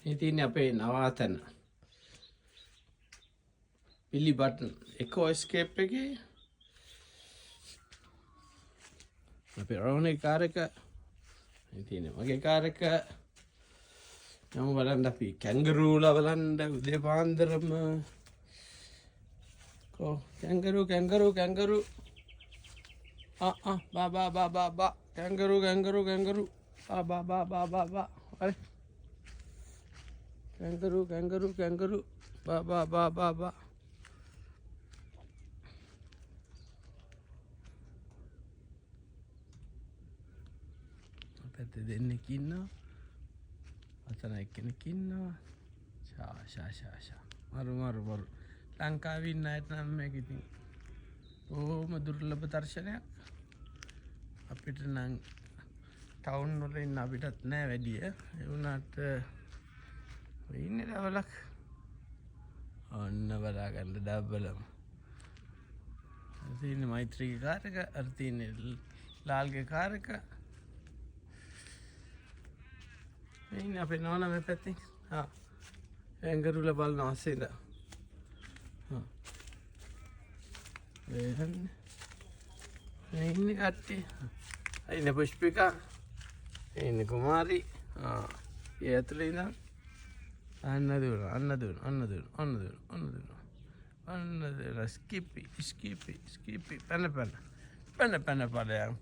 ඉතින් අපේ නවාතැන පිලි බටන් එකෝ ස්කේප් එකේ අපේ රෝහණේ කාර් එක ඉතින් මගේ කාර් එක යමු බලන්න අපි කැන්ගරූලා බලන්න උදේ පාන්දරම කෝ කැන්ගරූ බා කැන්ගරූ බා අර කැන්ගරූ බා පැත්තේ දෙන්නෙක් ඉන්නවා අතන එක්කෙනෙක් ඉන්නවා ෂා මරු ලංකාවේ ඉන්න අයට නම් මේක ඉතින් බොහොම දුර්ලභ දර්ශනයක් අපිට නම් ටවුන් වල ඉන්න අපිටත් නෑ වැඩිය ඒ වුණාට ඉන්නේ දවලක් ඔන්න බලා ගන්න ඩබ්බලම තියෙන්නේ මෛත්‍රීගේ කාර් එක අර තියෙන්නේ ලාල්ගේ කාර් එක ඉන්නේ අපේ නෝනා මේ පැත්තේ ඇංගරුල බලන අස්සේද ඉන්නේ කට්ටිය ඉන්නේ පුෂ්පිකා ඉන්නේ කුමාරි ඒ ඇතුලේ ඉඳන් අන්න දුන ස්කිපි පැන ඵලයන්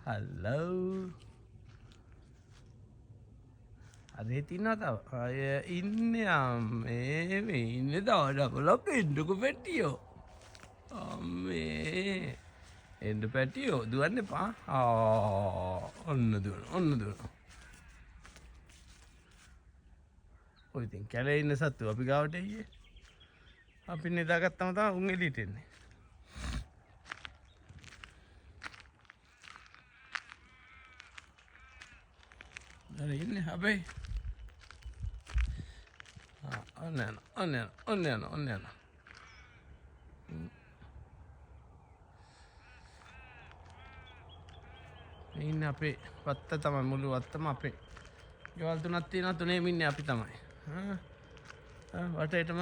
හලෝ අදේ තියනවා තව අය ඉන්නේ අම්මේ ඉන්නේ දවඩබල පෙන්ඩුකු පැටියෝ අම්මේ එන්ඩු පැටියෝ දුවන්න එපා ඔන්න දුවන ඔය ඉතින් කැලේ ඉන්න සත්තු අපි ගාවට එయ్యේ අපි නිදාගත්තම තමයි උන් එළියට එන්නේ අර ඉන්නේ හැබැයි ඔන්න යන ඉන්නේ අපේ වත්ත තමයි මුළු වත්තම අපේ ගෙවල් තුනක් තියෙනවා තුනේම ඉන්නේ අපි තමයි වටේටම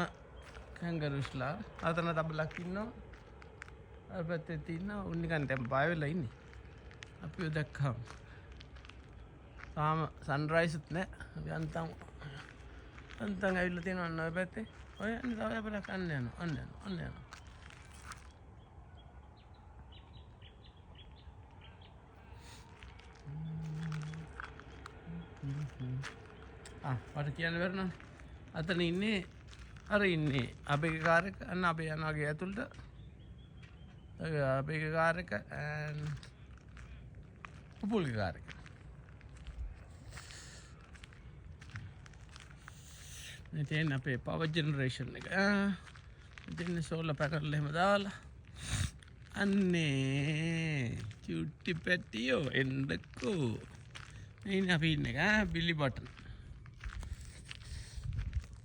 කැන්ගරුස්ලා අතන තබලක් ඉන්නවා අර පැත්තේ තියෙනවා උන් නිකන් දැන් බය වෙලා ඉන්නේ අපිව දැක්කම තාම සන්රයිස්ත් නෑ අපි අන්තම් ඇවිල්ලා තියෙනවා අන්න ඔය පැත්තේ ඔය යන්නේ තව අපලක් අන්න යනවා මට කියන්න බැරිනම් අතන ඉන්නේ අර ඉන්නේ අපේ කාර් එක අන්න අපේ යනවාගේ ඇතුළට අපේ කාර් එක පුපුල්ගේ කාර් එක ඉතින් අපේ පවර් ජෙනරේෂන් එක ඉතින් සෝලර් පැනල් එහෙම දාලා අන්නේ චුට්ටි පැටියෝ එන්නකෝ ඉන්නේ අපි ඉන්නේ බිලි බටන්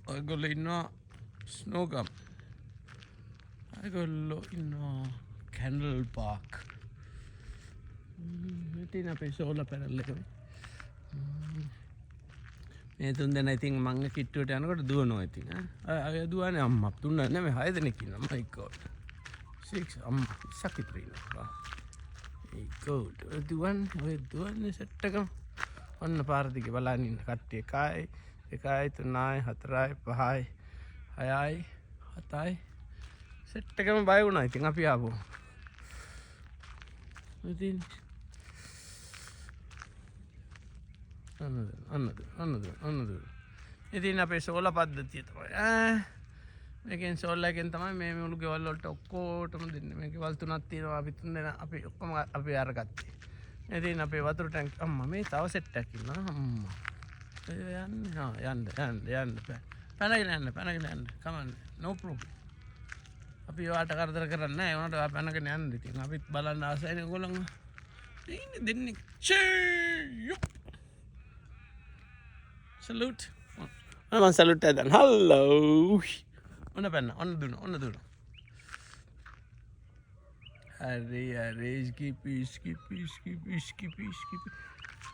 ඔයගොල්ලෝ ඉන්නවා ස්නෝගම් ඔයගොල්ලෝ ඉන්නවා කැන්ඩල් පාක් ඉතින් අපේ සෝලර් පැනල් එක මේ තුන් දෙනා ඉතින් මං කිට්ටුවට යනකොට දුවනවා ඉතින් අය දුවන්නේ අම්මා තුන නෙමෙයි 6 දෙනෙක් ඉන්නවා මයි ගෝඩ් 6 අම්මා සකිත්‍රි ඉන්නවා ඒ ගෝඩ් දුවන්නේ සෙට් එකම ඔන්න පාර දිගේ බලන් ඉන්න කට්ටිය 1යි 3යි 4යි 5යි 6යි 7යි සෙට් එකම බය වුණා ඉතින් අපි ආවෝ ඉතින් අන්නද ඉතින් අපේ සෝලර් පද්ධතිය තමයි මේකෙන් සෝලර් එකෙන් තමයි මේ මුළු ගෙවල් වලට ඔක්කොටම දෙන්නේ මේ ගෙවල් තුනක් තියෙනවා අපි තුන් දෙනා අපි ඔක්කොම අපි අරගත්තේ ඉතින් අපේ වතුර ටැංක් අම්මා මේ තව සෙට් එකක් ඉන්නවා අම්මා යන්න පැනගෙන යන්න කමන්න නෝ ප්‍රොබ්ලම් අපි ඔයාට කරදර කරන්නේ නැහැ ඒ වුණාට පැනගෙන යන්න ඉතින් අපිත් බලන්න ආසයිනේ ඔයගොල්ලෝ ඉන්නේ දෙන්නේ salute මම salute එකක් hello ඔන්න දුන අරේ ස්කිපි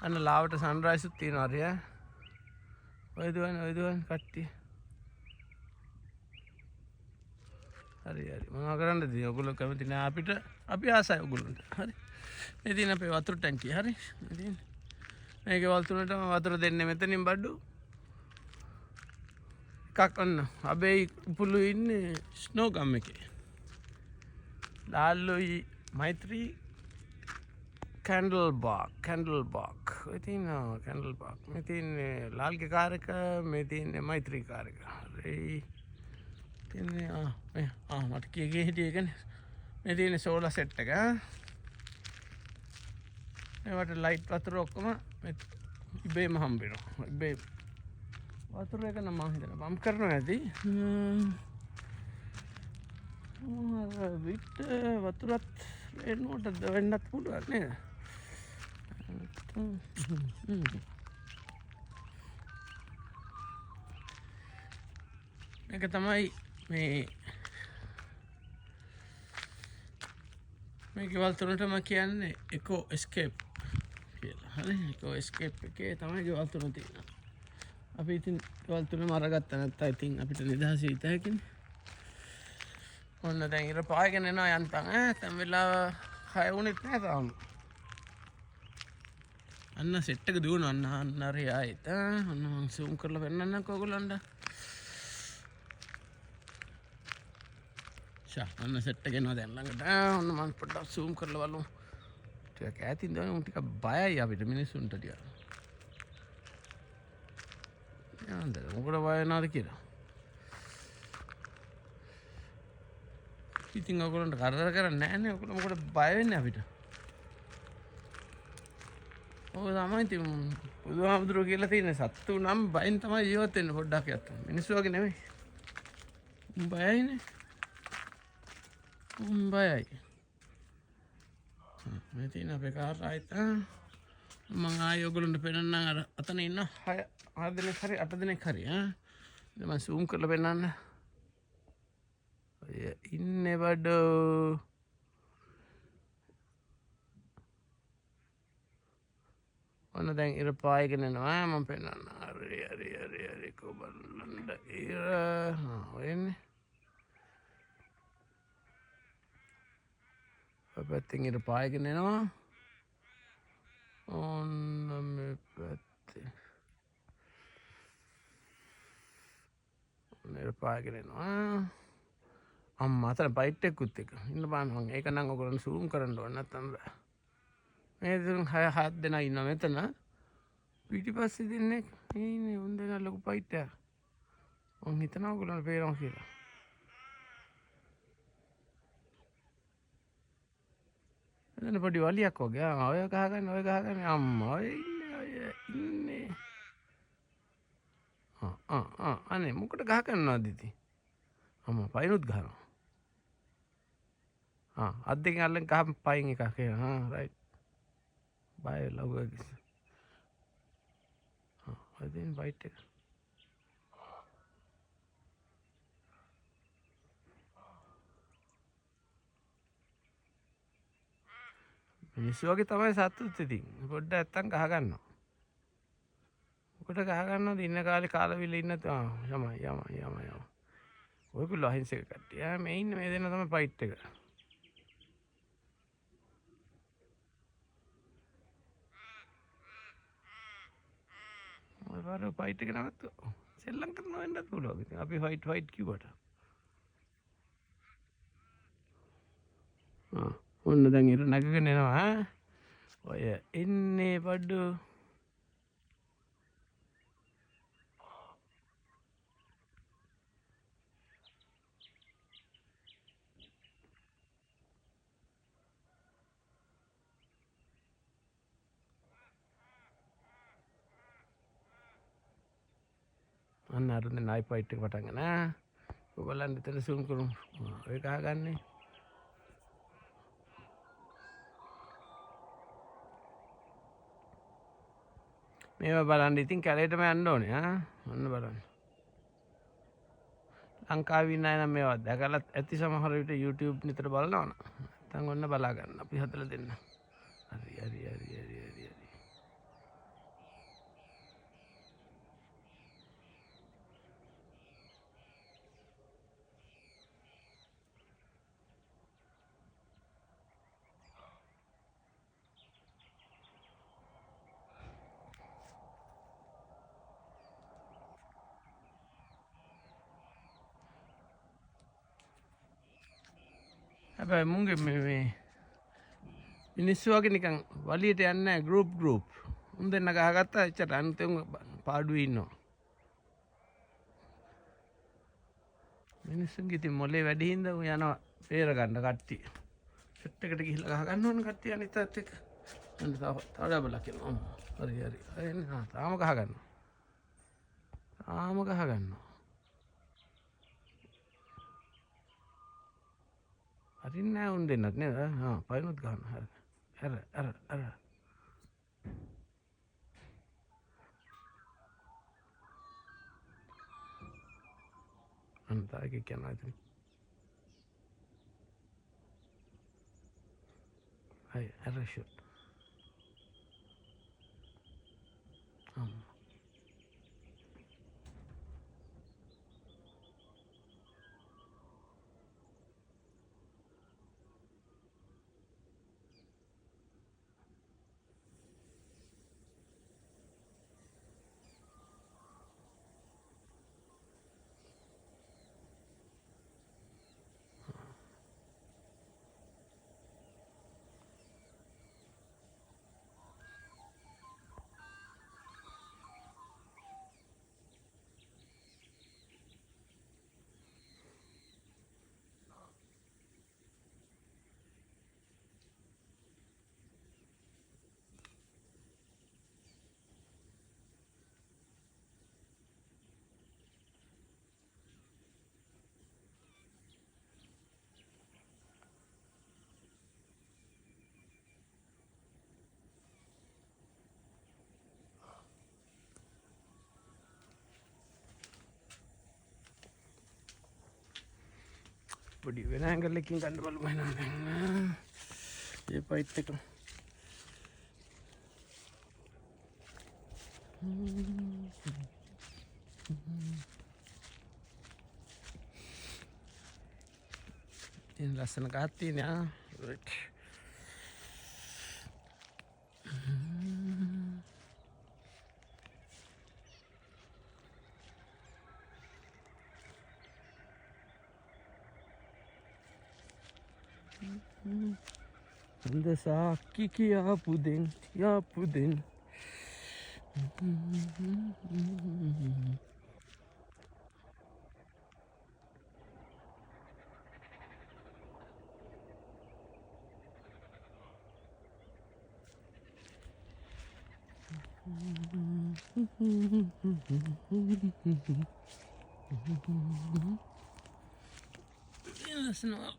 අන්න ලාවට සන්රයිසුත් තියෙනවා හරි ඔය දුවන් කට්ටිය හරි මොනවා කරන්නද ඔයගොල්ලෝ කැමති නෑ අපිට අපි ආසයි ඔයගොල්ලන්ට හරි මේ තියෙන අපේ වතුර ටැංකිය හරි ඉතින් මේකේ වල් තුනටම වතුර දෙන්නේ මෙතනින් බඩු එකක් ඔන්න අබේ උපුලු ඉන්නේ ස්නෝ ගම් එකේ ලාල්ලුයි මෛත්‍රී කැන්ඩල් බාක් ඔය තියෙනවා කැන්ඩල් බාක් මේ තියෙන්නේ ලාල්ගේ කාර් එක මේ තියෙන්නේ මෛත්‍රී කාර් එක හරි තියන්නේ මට කියගේ හිටිය එකනේ මේ තියෙන්නේ සෝලා සෙට් එක මේවට ලයිට් වතුර ඔක්කොම ඉබේම හම්බෙනවා ඉබේ වතුර එක නම් මම හිතනවා පම්ප් කරනවා ඇති විට වතුරත් එන්නට වෙන්නත් පුළුවන් නේද මේක තමයි මේ ගෙවල් තුනටම කියන්නේ එකෝ එස්කේප් කියලා හරි එකෝ එස්කේප් එකේ තමයි ගෙවල් තුන තියෙනවා අපි ඉතින් ගෙවල් තුනම අරගත්තා නැත්නම් ඉතින් අපිට නිදහස හිත හැකිනේ ඔන්න දැන් ඉර පායගෙන එනවා යන්තම් දැන් වෙලාව 6 වුණෙත් නෑ තාම අන්න සෙට් එක දුවනවා අන්න හරි ආයෙත් ඔන්න මම zoom කරලා පෙන්නන්නම්කෝ ඔයගොල්ලන්ට අන්න සෙට් එක එනවා දැන් ළඟට ඔන්න මම පොඩ්ඩක් zoom කරලා බලමු ටිකක් ඈතින් දවන උන් ටිකක් බයයි අපිට මිනිස්සුන්ට ටිකක් යන්න මොකද බය වෙනවද කියලා ඉතින් ඔයගොල්ලන්ට කරදර කරන්නේ නැහැනේ ඔයගොල්ලෝ මොකද බය වෙන්නේ අපිට ඔය තමයි ඉතින් බුදුහාමුදුරුවෝ කියලා තියෙන සත්තු නම් බයෙන් තමයි ජීවත් වෙන්න පොඩ්ඩක් යන්න මිනිස්සු වගේ නෙමෙයි බයයිනේ බයයි මේ තියෙන අපේ කාර් ආයෙත් මම ආයෙ ඔයගොල්ලන්ට පෙන්නන්නම් අර අතන ඉන්න 6 දෙනෙක් හරි 8 දෙනෙක් හරි දැන් මම zoom කරලා පෙන්නන්න ඔය ඉන්නේ බඩෝ ඔන්න දැන් ඉර පායගෙන එනවා මම පෙන්නන්න හරි කොබලන්ඩ ඉර ඔය එන්නේ ඔය පැත්තෙන් ඉර පායගෙන එනවා ඔන්න මේ පැත්තේ ඔන්න ඉර පායගෙන එනවා අම්මා අතන බයිට් එකකුත් එක ඉන්න බලන්න මම ඒක නම් ඔයගොල්ලන් zoom කරන්න ඕන නැත්නම් බෑ මේ දුන් 6 දෙනා ඉන්නවා මෙතන පිටිපස්සේ දෙන්නේ ඉන්නේ උන් දෙනා ලොකු බයිට් එක මම හිතනවා ඔයගොල්ලන්ට පේනවා කියලා එතන පොඩි වලියක් වගේ ඔය ගහගන්න අම්මා ඔය ඉන්නේ අනේ මොකට ගහ ගන්නවද ඉතින් අම්මා පයින්ුත් ගහනවා අත් දෙකෙන් අල්ලන් ගහ පයින් එකක් රයිට් බය ලව්වගේ ඔය දෙන් බයිට් එක මිනිස්සු වගේ තමයි සතුත් ඉතින් පොඩ්ඩක් නැත්තම් ගහ ගන්නවා මොකට ගහ ගන්නවද ඉන්න කාලේ කාලවිල ඉන්න යම ඔයගොල්ලෝ අහිංසක කට්ටිය මේ ඉන්නේ මේ දෙන්න තමයි ෆයිට් එක ඔය පාර ෆයිට් එක නවත්තුවා සෙල්ලම් කරනවා වෙන්නත් පුළුවන් ඉතින් අපි ෆයිට් කිව්වට ඔන්න දැන් ඉර නැගගෙන එනවා ඔය එන්නේ බඩු අන්න අර නයි ෆයිට් එක පටන් ගන්න ඔයගොල්ලන් දෙතන zoom කරමු ඔය ගහගන්නේ මේවා බලන්න ඉතින් කැලේටම යන්න ඕනේ ඔන්න බලන්න ලංකාවේ ඉන්න අය නම් මේවා දැකලා ඇති සමහර විට YouTube නිතර බලනවනේ නැත්නම් ඔන්න බලා ගන්න අපි හදලා දෙන්න. හරි. හැබැයි මුන්ගේ මේ මිනිස්සු වගේ නිකන් වලියට යන්නේ නැහැ ගෲප්. උන් දෙන්න ගහගත්තා එච්චර අනිත් උන් පාඩුවේ ඉන්නවා. මිනිස්සුන්ගේ ඉතින් මොලේ වැඩි හින්දා උන් යනවා පේර ගන්න කට්ටිය. සෙට් එකට ගිහිල්ලා ගහ ගන්න ඕන කට්ටිය අනිත් අත් එක්ක. අන්න තව ඩබල් කියනවා. හරි. එන්නේ තාම ගහ ගන්නවා. අරින්නේ නැහැ උන් දෙන්නත් නේද? පයින්වත් ගන්නවා. හරි. අර. අන්න තාගේ කියනවා ඉතින්. හරි අර ෂොට්. පොඩි වෙන ඇංගල් එකකින් ගන්න බලමු එහෙනම්. මේ පයිප් එක. ඉතින් ලස්සන ගහක් තියෙනවා. Right. Sakit ya puding. That's not